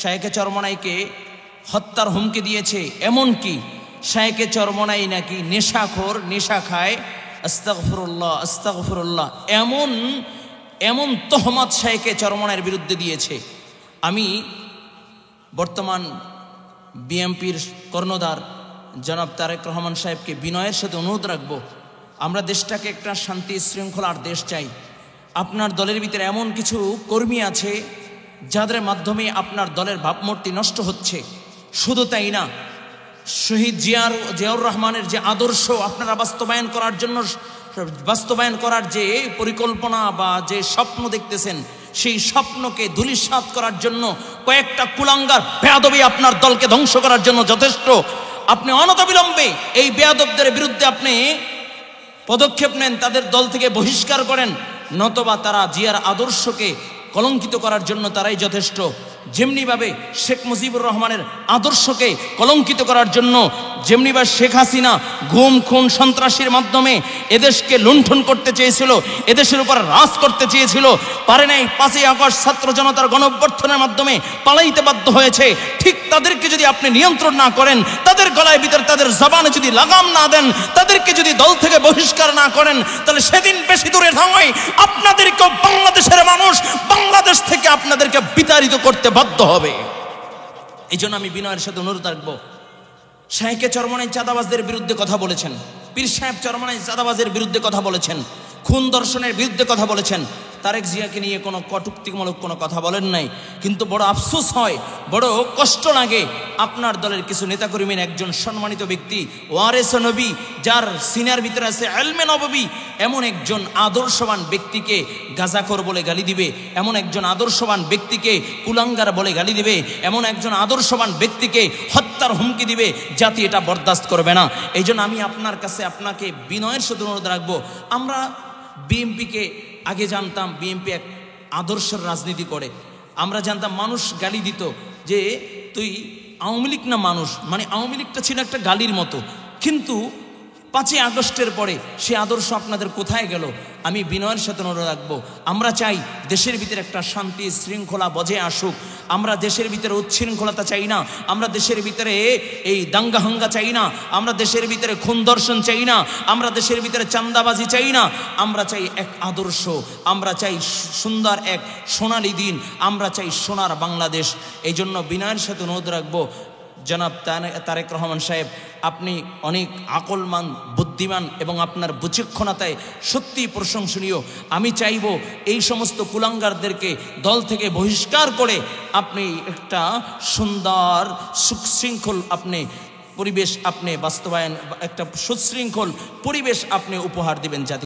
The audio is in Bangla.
শায়েখে চরমনাইকে হত্যার হুমকি দিয়েছে, এমনকি শায়েখে চরমনাই নাকি নেশাখোর, নেশা খায়, আস্তাগফিরুল্লাহ আস্তাগফিরুল্লাহ, এমন এমন তহমত শায়েখে চরমনাইয়ের বিরুদ্ধে দিয়েছে। আমি বর্তমান বিএনপির কর্ণধার জনাব তারেক রহমান সাহেবকে বিনয়ের সাথে অনুরোধ রাখবো, আমরা দেশটাকে একটা শান্তি শৃঙ্খলার দেশ চাই। আপনার দলের ভিতরে এমন কিছু কর্মী আছে যাদের মাধ্যমে আপনার দলের ভাবমূর্তি নষ্ট হচ্ছে। শুধু তাই না, শহীদ জিয়াউর রহমানের যে আদর্শ আপনারা বাস্তবায়ন করার যে পরিকল্পনা বা যে স্বপ্ন দেখতেছেন, সেই স্বপ্নকে ধূলিসাৎ করার জন্য কয়েকটা কুলাঙ্গার বেয়াদবি আপনার দলকে ধ্বংস করার জন্য যথেষ্ট। আপনি অনতিবিলম্বে এই বেয়াদবদের বিরুদ্ধে আপনি পদক্ষেপ নেন, তাদের দল থেকে বহিষ্কার করেন, নতবা তারা জিয়ার আদর্শকে কলঙ্কিত করার জন্য তারাই যথেষ্ট। যেমনিভাবে শেখ মুজিবুর রহমানের আদর্শকে কলঙ্কিত করার জন্য, যেমনিভাবে শেখ হাসিনা গুম খুন সন্ত্রাসীর মাধ্যমে এদেশকে লুণ্ঠন করতে চেয়েছিল, এদেশের উপর রাজ করতে চেয়েছিল, পারে নাই, 5ই আগস্ট ছাত্র জনতার গণঅভ্যুত্থানের মাধ্যমে পালাইতে বাধ্য হয়েছে। ঠিক তাদেরকে যদি আপনি নিয়ন্ত্রণ না করেন, তাদের গলায় ভিতরে তাদের জবানে যদি লাগাম না দেন, তাদেরকে যদি দল থেকে বহিষ্কার না করেন, তাহলে সেদিন বেশি দূরে নয়, আপনাদেরকেও বাংলাদেশের মানুষ বাংলাদেশ থেকে আপনাদেরকে বিতাড়িত করতে বাধ্য হবে। এই জন্য আমি বিনয়ের সাথে অনুরোধ রাখবো, শায়েখে চরমনাই চাঁদাবাজদের বিরুদ্ধে কথা বলেছেন, পীর সাহেব চরমনাই চাঁদাবাজের বিরুদ্ধে কথা বলেছেন, খুন দর্শনের বিরুদ্ধে কথা বলেছেন, তারেক জিয়াকে নিয়ে কোনো কটূক্তিমূলক কোনো কথা বলেন নাই। কিন্তু বড় আফসোস হয়, বড় কষ্ট লাগে, আপনার দলের কিছু নেতাকর্মীর একজন সম্মানিত ব্যক্তি ওয়ারেস নবী, যার সিনার ভিতরে আছে ইলমে নববী, এমন একজন আদর্শবান ব্যক্তিকে গাজাখোর বলে গালি দিবে, এমন একজন আদর্শবান ব্যক্তিকে কুলাঙ্গার বলে গালি দিবে, এমন একজন আদর্শবান ব্যক্তিকে হত্যার হুমকি দিবে, জাতি এটা বরদাস্ত করবে না। এই জন্য আমি আপনার কাছে আপনাকে বিনয়ের সাথে অনুরোধ রাখবো, আমরা বিএনপিকে আগে জানতাম বিএনপি এক আদর্শের রাজনীতি করে, আমরা জানতাম মানুষ গালি দিত যে তুই আওয়ামী লীগ না মানুষ, মানে আওয়ামী লীগটা ছিল একটা গালির মতো। কিন্তু 5ই আগস্টের পরে সে আদর্শ আপনাদের কোথায় গেল? আমি বিনয়ের সাথে অনুরোধ রাখবো, আমরা চাই দেশের ভিতরে একটা শান্তি শৃঙ্খলা বজায় আসুক, আমরা দেশের ভিতরে উচ্ছৃঙ্খলতা চাই না, আমরা দেশের ভিতরে এই দাঙ্গা হাঙ্গা চাই না, আমরা দেশের ভিতরে খুন দর্শন চাই না, আমরা দেশের ভিতরে চাঁদাবাজি চাই না, আমরা চাই এক আদর্শ, আমরা চাই সুন্দর এক সোনালী দিন, আমরা চাই সোনার বাংলাদেশ। এই জন্য বিনয়ের সাথে অনুরোধ রাখবো, জনাব তারেক রহমান সাহেব, আপনি অনেক আকলমান, বুদ্ধিমান এবং আপনার বিচক্ষণতায় সত্যি প্রশংসনীয়। আমি চাইব এই সমস্ত কুলাঙ্গারদেরকে দল থেকে বহিষ্কার করে আপনি একটা সুন্দর সুশৃঙ্খল পরিবেশ আপনি বাস্তবায়ন, একটা সুশৃঙ্খল পরিবেশ আপনি উপহার দিবেন জাতি।